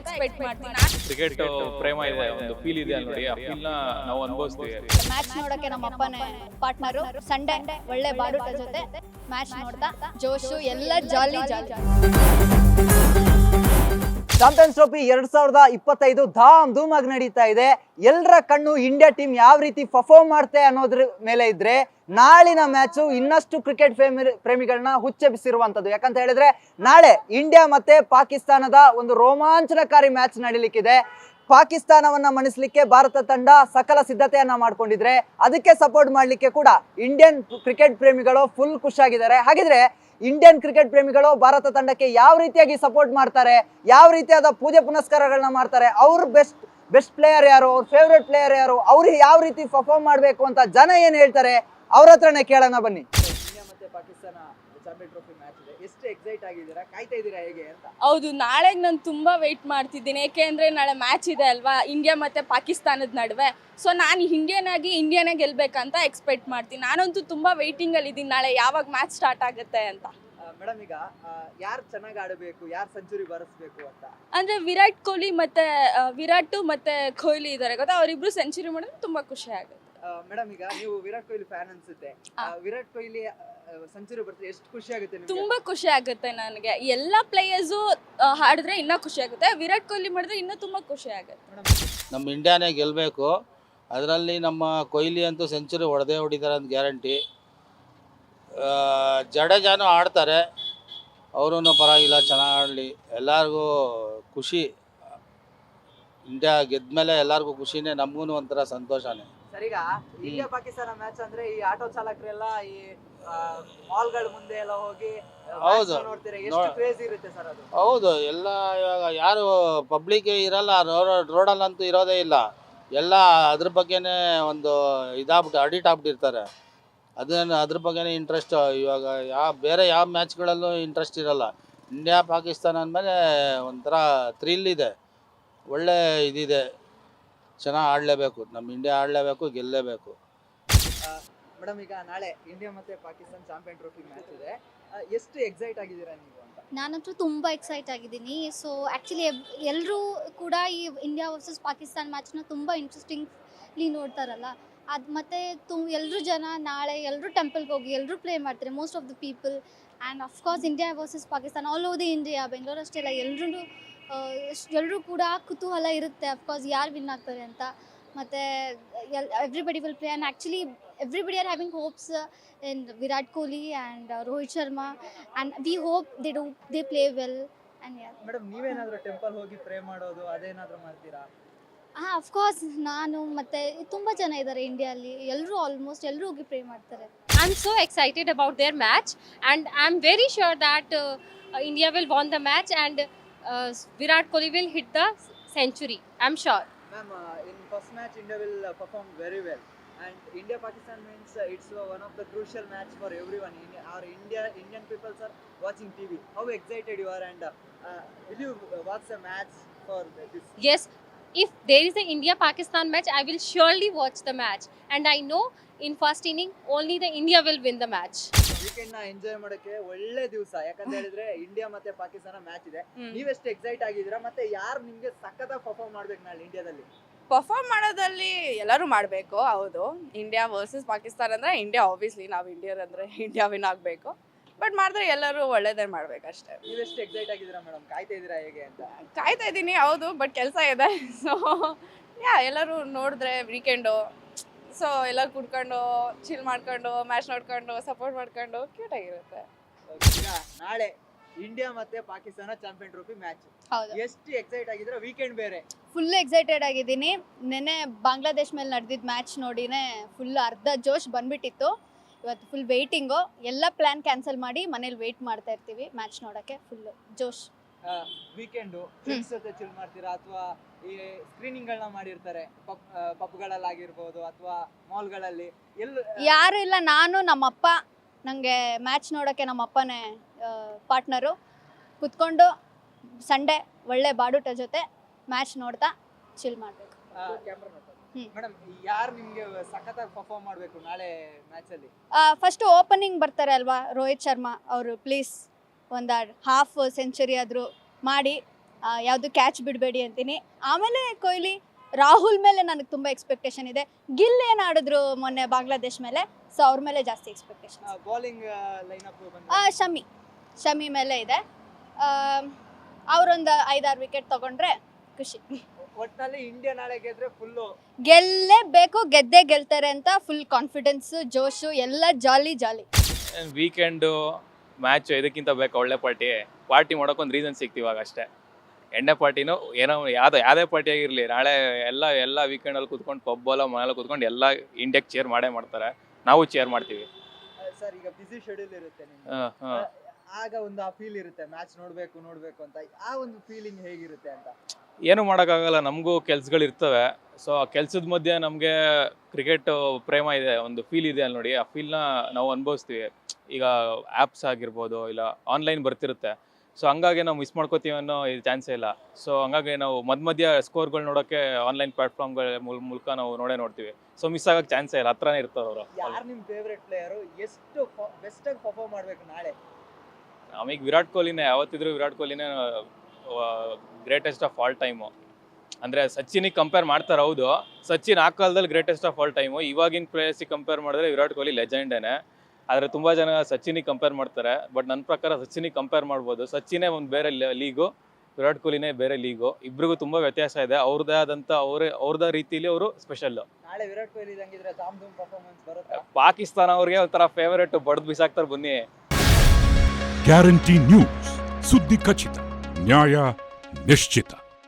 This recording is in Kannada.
ಎಕ್ಸ್ಪೆಕ್ಟ್ ಮಾಡ್ತೀನಿ. ಕ್ರಿಕೆಟ್ ಪ್ರೇಮ ಇದೆ, ಒಂದು ಫೀಲ್ ಇದೆ ನೋಡಿ, ಆ ಫೀಲ್ ನ ನಾವು ಅನುಭವಿಸ್ತೀವಿ. ಮ್ಯಾಚ್ ನೋಡಕ್ಕೆ ನಮ್ಮ ಅಪ್ಪನೇ ಪಾರ್ಟ್ನರು. ಸಂಡೇ ಒಳ್ಳೆ ಬಾಡುಟ ಜೊತೆ ಮ್ಯಾಚ್ ನೋಡ್ತಾ ಜೋಶು ಎಲ್ಲ ಜಾಲಿ ಜಾಲಿ. ಚಾಂಪಿಯನ್ಸ್ ಟ್ರೋಫಿ 2025 ಧಾಮ್ ಧೂಮ್ ಆಗಿ ನಡೀತಾ ಇದೆ. ಎಲ್ಲರ ಕಣ್ಣು ಇಂಡಿಯಾ ಟೀಮ್ ಯಾವ ರೀತಿ ಪರ್ಫಾರ್ಮ್ ಮಾಡುತ್ತೆ ಅನ್ನೋದ್ರ ಮೇಲೆ ಇದ್ರೆ, ನಾಳಿನ ಮ್ಯಾಚು ಇನ್ನಷ್ಟು ಕ್ರಿಕೆಟ್ ಪ್ರೇಮಿಗಳನ್ನ ಹುಚ್ಚೆಬ್ಬಿಸಿರುವಂತದ್ದು. ಯಾಕಂತ ಹೇಳಿದ್ರೆ ನಾಳೆ ಇಂಡಿಯಾ ಮತ್ತೆ ಪಾಕಿಸ್ತಾನದ ಒಂದು ರೋಮಾಂಚನಕಾರಿ ಮ್ಯಾಚ್ ನಡೀಲಿಕ್ಕಿದೆ. ಪಾಕಿಸ್ತಾನವನ್ನ ಮಣಿಸಲಿಕ್ಕೆ ಭಾರತ ತಂಡ ಸಕಲ ಸಿದ್ಧತೆಯನ್ನ ಮಾಡ್ಕೊಂಡಿದ್ರೆ, ಅದಕ್ಕೆ ಸಪೋರ್ಟ್ ಮಾಡ್ಲಿಕ್ಕೆ ಕೂಡ ಇಂಡಿಯನ್ ಕ್ರಿಕೆಟ್ ಪ್ರೇಮಿಗಳು ಫುಲ್ ಖುಷಿಯಾಗಿದ್ದಾರೆ. ಹಾಗಿದ್ರೆ ಇಂಡಿಯನ್ ಕ್ರಿಕೆಟ್ ಪ್ರೇಮಿಗಳು ಭಾರತ ತಂಡಕ್ಕೆ ಯಾವ ರೀತಿಯಾಗಿ ಸಪೋರ್ಟ್ ಮಾಡ್ತಾರೆ, ಯಾವ ರೀತಿಯಾದ ಪೂಜೆ ಪುನಸ್ಕಾರಗಳನ್ನ ಮಾಡ್ತಾರೆ, ಅವ್ರ ಬೆಸ್ಟ್ ಪ್ಲೇಯರ್ ಯಾರು, ಅವ್ರ ಫೇವ್ರೆಟ್ ಪ್ಲೇಯರ್ ಯಾರು, ಅವ್ರಿಗೆ ಯಾವ ರೀತಿ ಪರ್ಫಾರ್ಮ್ ಮಾಡಬೇಕು ಅಂತ ಜನ ಏನ್ ಹೇಳ್ತಾರೆ ಅವ್ರ ಹತ್ರನೇ ಕೇಳೋಣ ಬನ್ನಿ. ಇಂಡಿಯಾ ಮತ್ತೆ ಪಾಕಿಸ್ತಾನ ಚಾಂಪಿಯನ್ ಟ್ರೋಫಿ ಮ್ಯಾಚ್ ಇದೆ, ಎಷ್ಟು ಎಕ್ಸೈಟ್ ಆಗಿದ್ದೀರಾ, ಕಾಯ್ತಾ ಇದ್ದೀರಾ ಹೇಗೆ ಅಂತ? ಹೌದು, ನಾಳೆಗೆ ನಾನು ತುಂಬಾ ವೆಯ್ಟ್ ಮಾಡ್ತಿದ್ದೀನಿ. ಏಕೆಂದ್ರೆ ನಾಳೆ ಮ್ಯಾಚ್ ಇದೆ ಅಲ್ವಾ, ಇಂಡಿಯಾ ಮತ್ತೆ ಪಾಕಿಸ್ತಾನದ ನಡುವೆ. ಸೊ ನಾನು ಇಂಡಿಯಾನೇ ಗೆಲ್ಬೇಕಂತ ಎಕ್ಸ್ಪೆಕ್ಟ್ ಮಾಡ್ತೀನಿ. ನಾನಂತೂ ತುಂಬಾ ವೇಟಿಂಗ್ ಅಲ್ಲಿ ಇದ್ದೀನಿ ನಾಳೆ ಯಾವಾಗ ಮ್ಯಾಚ್ ಸ್ಟಾರ್ಟ್ ಆಗುತ್ತೆ ಅಂತ. ಮೇಡಮ್, ಈಗ ಯಾರು ಚೆನ್ನಾಗಿ ಆಡಬೇಕು, ಯಾರು ಸೆಂಚುರಿ ಬಾರಿಸಬೇಕು ಅಂತ ಅಂದ್ರೆ ವಿರಾಟ್ ಮತ್ತೆ ಕೊಹ್ಲಿ ಇದಾರೆ ಗೊತ್ತಾ, ಅವರಿಬ್ರು ಸೆಂಚುರಿ ಮಾಡಿದ್ರೆ ತುಂಬಾ ಖುಷಿ ಆಗುತ್ತೆ. ಮೇಡಮ್, ಈಗ ನೀವು ವಿರಾಟ್ ಕೊಹ್ಲಿ ಫ್ಯಾನ್ ಅನ್ಸುತ್ತೆ. ವಿರಾಟ್ ಕೊಹ್ಲಿ ಸೆಂಚುರಿ ಬರ್ತಾರೆ, ಎಷ್ಟು ಖುಷಿ ಆಗುತ್ತೆ ನಿಮಗೆ? ತುಂಬಾ ಖುಷಿ ಆಗುತ್ತೆ ನನಗೆ. ಎಲ್ಲ ಪ್ಲೇಯರ್ಸು ಹಾಡಿದ್ರೆ ಇನ್ನೂ ಖುಷಿ ಆಗುತ್ತೆ, ವಿರಾಟ್ ಕೊಹ್ಲಿ ಮಾಡಿದ್ರೆ ಇನ್ನೂ ತುಂಬಾ ಖುಷಿ ಆಗುತ್ತೆ. ನಮ್ಮ ಇಂಡಿಯಾನೇ ಗೆಲ್ಲಬೇಕು. ಅದರಲ್ಲಿ ನಮ್ಮ ಕೊಹ್ಲಿ ಅಂತೂ ಸೆಂಚುರಿ ಹೊಡಿತಾರೆ ಅಂತ ಗ್ಯಾರಂಟಿ. ಜಡೇಜಾನು ಆಡ್ತಾರೆ, ಅವರೂ ಪರವಾಗಿಲ್ಲ, ಚೆನ್ನಾಗಿ ಆಡಲಿ. ಎಲ್ಲರಿಗೂ ಖುಷಿ. ಇಂಡಿಯಾ ಗೆದ್ಮೇಲೆ ಎಲ್ಲರಿಗೂ ಖುಷಿನೇ, ನಮಗೂ ಒಂಥರ ಸಂತೋಷನೇ. ಸರ್, ಈಗ ಇಂಡಿಯಾ ಪಾಕಿಸ್ತಾನ ಮ್ಯಾಚ್ ಅಂದ್ರೆ ಈ ಆಟೋ ಚಾಲಕರೆಲ್ಲ ಈ ಮಾಲ್ಗಳ ಮುಂದೆ ಎಲ್ಲ ಹೋಗಿ ಹೌದು ನೋಡ್ತೀರಾ, ಎಷ್ಟು ಕ್ರೇಜ್ ಇರುತ್ತೆ ಸರ್ ಅದು? ಹೌದು, ಎಲ್ಲ ಇವಾಗ ಯಾರು ಪಬ್ಲಿಕ್ ಇರಲ್ಲ, ರೋಡಲ್ಲಂತೂ ಇರೋದೇ ಇಲ್ಲ. ಎಲ್ಲ ಅದ್ರ ಬಗ್ಗೆನೇ ಒಂದು ಅಡಿಟ್ ಆಗ್ಬಿಟ್ಟಿರ್ತಾರೆ. ಅದ್ರ ಬಗ್ಗೆನೇ ಇಂಟ್ರೆಸ್ಟ್. ಇವಾಗ ಬೇರೆ ಯಾವ ಮ್ಯಾಚ್ಗಳಲ್ಲೂ ಇಂಟ್ರೆಸ್ಟ್ ಇರಲ್ಲ. ಇಂಡಿಯಾ ಪಾಕಿಸ್ತಾನ ಅಂದಮೇಲೆ ಒಂಥರ ಥ್ರಿಲ್ ಇದೆ, ಒಳ್ಳೆ ಇದಿದೆ. ಚೆನ್ನಾಗಿ ಆಡಲೇಬೇಕು, ನಮ್ಮ ಇಂಡಿಯಾ ಆಡಲೇಬೇಕು, ಗೆಲ್ಲಲೇಬೇಕು. ಮೇಡಮ್, ಈಗ ನಾಳೆ ಇಂಡಿಯಾ ಮತ್ತೆ ಪಾಕಿಸ್ತಾನ ಚಾಂಪಿಯನ್ ಟ್ರೋಫಿ ಮ್ಯಾಚ್ ಇದೆ, ಎಷ್ಟು ಎಕ್ಸೈಟ್ ಆಗಿದ್ದೀರಾ ನೀವು ಅಂತ? ನಾನಂತೂ ತುಂಬ ಎಕ್ಸೈಟ್ ಆಗಿದ್ದೀನಿ. ಸೊ ಆ್ಯಕ್ಚುಲಿ ಎಲ್ಲರೂ ಕೂಡ ಈ ಇಂಡಿಯಾ ವರ್ಸಸ್ ಪಾಕಿಸ್ತಾನ ಮ್ಯಾಚ್ನ ತುಂಬ ಇಂಟ್ರೆಸ್ಟಿಂಗ್ಲಿ ನೋಡ್ತಾರಲ್ಲ. ಅದು ಮತ್ತು ಎಲ್ಲರೂ ಜನ ನಾಳೆ ಎಲ್ಲರೂ ಟೆಂಪಲ್ಗೆ ಹೋಗಿ ಎಲ್ಲರೂ ಪ್ಲೇ ಮಾಡ್ತಾರೆ, most of the people. And of course India versus Pakistan all over the India, Bengaluru ಅಷ್ಟೇ ಅಲ್ಲ, ಎಲ್ಲರೂ ಕೂಡ ಕುತೂಹಲ ಇರುತ್ತೆ ಅಫ್ಕೋರ್ಸ್ ಯಾರು ವಿನ್ ಆಗ್ತಾರೆ ಅಂತ. ಮತ್ತು everybody will play. And actually everybody are having hopes in Virat Kohli and Rohit Sharma, and we hope they play well. And yeah, madam, ನೀವೇನಾದ್ರೂ ಟೆಂಪಲ್ ಹೋಗಿ ಪ್ರೇ ಮಾಡೋದು ಅದೇನಾದ್ರೂ ಮಾಡ್ತೀರಾ? of course ನಾನು ಮತ್ತೆ ತುಂಬಾ ಜನ ಇದ್ದಾರೆ ಇಂಡಿಯಾದಲ್ಲಿ, ಆಲ್ಮೋಸ್ಟ್ ಎಲ್ಲರೂ ಹೋಗಿ ಪ್ರೇ ಮಾಡ್ತಾರೆ. I'm so excited about their match, and I'm very sure that India will win the match, and Virat Kohli will hit the century. I'm sure. Ma'am, in first match India will perform very well, and India Pakistan means it's one of the crucial match for everyone. Our Indian people are watching TV. How excited you are, and will you watch the match for this? Yes, if there is a India Pakistan match, I will surely watch the match, and I know in first inning only the India will win the match. Weekend ನ ಎಂಜಾಯ್ ಮಾಡಕ್ಕೆ ಒಳ್ಳೆ ದಿವಸ. ಯಾಕಂತ ಹೇಳಿದ್ರೆ ಇಂಡಿಯಾ ಮತ್ತೆ ಪಾಕಿಸ್ತಾನ ಮ್ಯಾಚ್ ಇದೆ. ನೀವೆಷ್ಟು ಎಕ್ಸೈಟ್ ಆಗಿದ್ದೀರಾ, ಮತ್ತೆ ಯಾರು ನಿಮ್ಗೆ ಸಖತ್ತಾಗಿ ಪರ್ಫಾರ್ಮ್ ಮಾಡ್ಬೇಕು ನಾಳೆ ಇಂಡಿಯಾದಲ್ಲಿ? ಪರ್ಫಾರ್ಮ್ ಮಾಡೋದಲ್ಲಿ ಎಲ್ಲರೂ ಮಾಡಬೇಕು. ಹೌದು, ಇಂಡಿಯಾ ವರ್ಸಸ್ ಪಾಕಿಸ್ತಾನ ಅಂದರೆ ಇಂಡಿಯಾ, ಆಬ್ವಿಯಸ್ಲಿ ನಾವು ಇಂಡಿಯರ್ ಅಂದರೆ ಇಂಡಿಯಾ ವಿನ್ ಆಗಬೇಕು. ಬಟ್ ಮಾಡಿದ್ರೆ ಎಲ್ಲರೂ ಒಳ್ಳೇದೇ ಮಾಡ್ಬೇಕಷ್ಟೇ. ನೀವೆಷ್ಟು ಎಕ್ಸೈಟ್ ಆಗಿದ್ದೀರಾ ಮೇಡಮ್, ಕಾಯ್ತಾ ಇದ್ದೀರಾ ಹೇಗೆ ಅಂತ? ಕಾಯ್ತಾ ಇದ್ದೀನಿ, ಹೌದು, ಬಟ್ ಕೆಲಸ ಇದೆ. ಸೊ ಎಲ್ಲರೂ ನೋಡಿದ್ರೆ ವೀಕೆಂಡು, ಸೊ ಎಲ್ಲರೂ ಕುಡ್ಕೊಂಡು ಚಿಲ್ ಮಾಡ್ಕೊಂಡು ಮ್ಯಾಚ್ ನೋಡ್ಕೊಂಡು ಸಪೋರ್ಟ್ ಮಾಡ್ಕೊಂಡು ಕ್ಯೂಟ್ ಆಗಿರುತ್ತೆ. ಈಗ ನಾಳೆ ಇಂಡಿಯಾ ಮತ್ತೆ ಪಾಕಿಸ್ತಾನ ಚಾಂಪಿಯನ್ ಟ್ರೋಫಿ ಮ್ಯಾಚ್, ಹೌದು, ಎಷ್ಟು ಎಕ್ಸೈಟ್ ಆಗಿದ್ದೀರಾ? ವೀಕೆಂಡ್ ಬೇರೆ ಫುಲ್ ಎಕ್ಸೈಟೆಡ್ ಆಗಿದ್ದೀನಿ. ನೆನ್ನೆ ಬಾಂಗ್ಲಾದೇಶ್ ಮೇಲೆ ನಡೆದಿದ್ದ ಮ್ಯಾಚ್ ನೋಡಿನೇ ಫುಲ್ ಅರ್ಧ ಜೋಶ್ ಬಂದ್ಬಿಟ್ಟಿತ್ತು. ಇವತ್ತು ಫುಲ್ ವೆಯ್ಟಿಂಗು, ಎಲ್ಲ ಪ್ಲ್ಯಾನ್ ಕ್ಯಾನ್ಸಲ್ ಮಾಡಿ ಮನೇಲಿ ವೆಯ್ಟ್ ಮಾಡ್ತಾ ಇರ್ತೀವಿ ಮ್ಯಾಚ್ ನೋಡೋಕ್ಕೆ. ಫುಲ್ ಜೋಶ್. ವೀಕೆಂಡು ಫ್ರೆಂಡ್ಸ್ ಜೊತೆ ಚಿಲ್ ಮಾಡ್ತೀರಾ, ಅಥವಾ ಈ ಸ್ಕ್ರೀನಿಂಗ್ಗಳನ್ನ ಮಾಡಿರ್ತಾರೆ ಪಬ್ಗಳಲ್ಲಾಗಿರ್ಬೋದು ಅಥವಾ ಮಾಲ್ಗಳಲ್ಲಿ? ಯಾರು ಇಲ್ಲ, ನಾನು ನಮ್ಮಪ್ಪ, ನನಗೆ ಮ್ಯಾಚ್ ನೋಡೋಕ್ಕೆ ನಮ್ಮಪ್ಪನೇ ಪಾರ್ಟ್ನರು. ಕುತ್ಕೊಂಡು ಸಂಡೇ ಒಳ್ಳೆ ಬಾಡುಟ ಜೊತೆ ಮ್ಯಾಚ್ ನೋಡ್ತಾ ಚಿಲ್ ಮಾಡಬೇಕು. ಮೇಡಮ್, ಯಾರು ನಿಮಗೆ ಸಖತ್ತಾಗಿ ಪರ್ಫಾರ್ಮ್ ಮಾಡಬೇಕು ನಾಳೆ ಮ್ಯಾಚಲ್ಲಿ? ಫಸ್ಟು ಓಪನಿಂಗ್ ಬರ್ತಾರೆ ಅಲ್ವಾ, ರೋಹಿತ್ ಶರ್ಮಾ ಅವರು ಪ್ಲೀಸ್ ಒಂದು ಹಾಫ್ ಸೆಂಚುರಿ ಆದರೂ ಮಾಡಿ ಯಾವುದು ಕ್ಯಾಚ್ ಬಿಡಬೇಡಿ ಅಂತೀನಿ. ಆಮೇಲೆ ಕೊಹ್ಲಿ, ರಾಹುಲ್ ಮೇಲೆ ನನಗೆ ತುಂಬ ಎಕ್ಸ್ಪೆಕ್ಟೇಷನ್ ಇದೆ. ಗಿಲ್ ಏನು ಆಡಿದ್ರು ಮೊನ್ನೆ ಬಾಂಗ್ಲಾದೇಶ್ ಮೇಲೆ, ಸೊ ಅವ್ರ ಮೇಲೆ ಜಾಸ್ತಿ ಎಕ್ಸ್ಪೆಕ್ಟೇಷನ್. ಬೌಲಿಂಗ್ ಲೈನಪ್ ಶಮಿ ಮೇಲೆ ಇದೆ. ಅವರೊಂದು 5-6 ವಿಕೆಟ್ ತಗೊಂಡ್ರೆ ಖುಷಿ. ಒಟ್ಟಿನಲ್ಲಿ ಇಂಡಿಯಾ ನಾಳೆ ಗೆದ್ರೆ ಫುಲ್ಲು ಗೆಲ್ಲೇಬೇಕು, ಗೆದ್ದೇ ಗೆಲ್ತಾರೆ ಅಂತ ಫುಲ್ ಕಾನ್ಫಿಡೆನ್ಸು, ಜೋಶು, ಎಲ್ಲ ಜಾಲಿ. ವೀಕೆಂಡು ಮ್ಯಾಚ್ ಇದಕ್ಕಿಂತ ಬೇಕು ಒಳ್ಳೆ ಪಾರ್ಟಿ ಮಾಡೋಕೊಂದು ರೀಸನ್ ಸಿಕ್ತು ಇವಾಗ ಅಷ್ಟೇ. ಎಣ್ಣೆ ಪಾರ್ಟಿನೂ ಏನೋ ಯಾವುದೇ ಪಾರ್ಟಿ ಆಗಿರಲಿ, ನಾಳೆ ಎಲ್ಲ ವೀಕೆಂಡಲ್ಲಿ ಕೂತ್ಕೊಂಡು ಪಬ್ಬಲ್ಲ ಮನೇಲಿ ಕೂತ್ಕೊಂಡು ಎಲ್ಲ ಇಂಡಿಯಾಕ್ಕೆ ಚೇರ್ ಮಾಡೇ ಮಾಡ್ತಾರೆ, ನಾವು ಚೇರ್ ಮಾಡ್ತೀವಿ. ಸರ್ ಈಗ ಬಿಸಿ ಶೆಡ್ಯೂಲ್ ಇರುತ್ತೆ ನಿಮ್ಗೆ, ಹಾಂ ಆಗ ಒಂದು ಆ ಫೀಲ್ ಇರುತ್ತೆ ಮ್ಯಾಚ್ ನೋಡ್ಬೇಕು ಅಂತ, ಆ ಒಂದು ಫೀಲಿಂಗ್ ಹೇಗಿರುತ್ತೆ ಅಂತ? ಏನು ಮಾಡೋಕ್ಕಾಗಲ್ಲ, ನಮಗೂ ಕೆಲ್ಸಗಳು ಇರ್ತವೆ. ಸೊ ಆ ಕೆಲಸದ ಮಧ್ಯೆ ನಮಗೆ ಕ್ರಿಕೆಟ್ ಪ್ರೇಮ ಇದೆ, ಒಂದು ಫೀಲ್ ಇದೆ ಅಲ್ಲಿ ನೋಡಿ, ಆ ಫೀಲ್ನ ನಾವು ಅನುಭವಿಸ್ತೀವಿ. ಈಗ ಆ್ಯಪ್ಸ್ ಆಗಿರ್ಬೋದು, ಇಲ್ಲ ಆನ್ಲೈನ್ ಬರ್ತಿರುತ್ತೆ. ಸೊ ಹಂಗಾಗಿ ನಾವು ಮಿಸ್ ಮಾಡ್ಕೋತೀವಿ ಅನ್ನೋ ಇದು ಚಾನ್ಸೇ ಇಲ್ಲ. ಸೊ ಹಂಗಾಗಿ ನಾವು ಮಧ್ಯ ಸ್ಕೋರ್ಗಳು ನೋಡೋಕ್ಕೆ ಆನ್ಲೈನ್ ಪ್ಲಾಟ್ಫಾರ್ಮ್ಗಳ ಮೂಲಕ ನಾವು ನೋಡ್ತೀವಿ. ಸೊ ಮಿಸ್ ಆಗೋಕ್ಕೆ ಚಾನ್ಸೇ ಇಲ್ಲ, ಹತ್ರನೇ ಇರ್ತಾರೆ ಅವರು. ಯಾರು ನಿಮ್ಮ ಫೇವ್ರೆಟ್ ಪ್ಲೇಯರು? ಎಷ್ಟು ಬೆಸ್ಟಾಗಿ ಪರ್ಫಾರ್ಮ್ ಮಾಡಬೇಕು ನಾಳೆ? ನಮಗೆ ವಿರಾಟ್ ಕೊಹ್ಲಿನೇ, ಯಾವತ್ತಿದ್ರು ವಿರಾಟ್ ಕೊಹ್ಲಿನೇ ಗ್ರೇಟೆಸ್ಟ್ ಆಫ್ ಆಲ್ ಟೈಮು. ಅಂದರೆ ಸಚಿನಿಗೆ ಕಂಪೇರ್ ಮಾಡ್ತಾರೆ, ಹೌದು, ಸಚಿನ್ ಆ ಕಾಲದಲ್ಲಿ ಗ್ರೇಟೆಸ್ಟ್ ಆಫ್ ಆಲ್ ಟೈಮು. ಇವಾಗಿನ ಪ್ಲೇಯರ್ಸಿಗೆ ಕಂಪೇರ್ ಮಾಡಿದ್ರೆ ವಿರಾಟ್ ಕೊಹ್ಲಿ ಲೆಜೆಂಡೇನೆ. ಆದರೆ ತುಂಬ ಜನ ಸಚಿನಿಗೆ ಕಂಪೇರ್ ಮಾಡ್ತಾರೆ, ಬಟ್ ನನ್ನ ಪ್ರಕಾರ ಸಚಿನಿಗೆ ಕಂಪೇರ್ ಮಾಡ್ಬೋದು. ಸಚಿನೇ ಒಂದು ಬೇರೆ ಲೀಗು, ವಿರಾಟ್ ಕೊಹ್ಲಿನೇ ಬೇರೆ ಲೀಗು. ಇಬ್ರಿಗೂ ತುಂಬ ವ್ಯತ್ಯಾಸ ಇದೆ. ಅವ್ರದ್ದೇ ಆದಂಥ ಅವ್ರದ್ದೇ ರೀತಿಲಿ ಅವರು ಸ್ಪೆಷಲ್ಲು. ನಾಳೆ ವಿರಾಟ್ ಕೊಹ್ಲಿ ಇದಂಗಿದ್ರೆ ಧಾಮ್ ಧೂಮ್ ಪರ್ಫಾರ್ಮೆನ್ಸ್ ಬರುತ್ತೆ. ಪಾಕಿಸ್ತಾನ ಅವ್ರಿಗೆ ಒಂಥರ ಫೇವರೇಟ್, ಬಡ್ದು ಬಿಸಾಕ್ತಾರೆ ಬನ್ನಿ. ಗ್ಯಾರಂಟಿ ನ್ಯೂಸ್, ಸುದ್ದಿ ಖಚಿತ, ನ್ಯಾಯ ನಿಶ್ಚಿತ.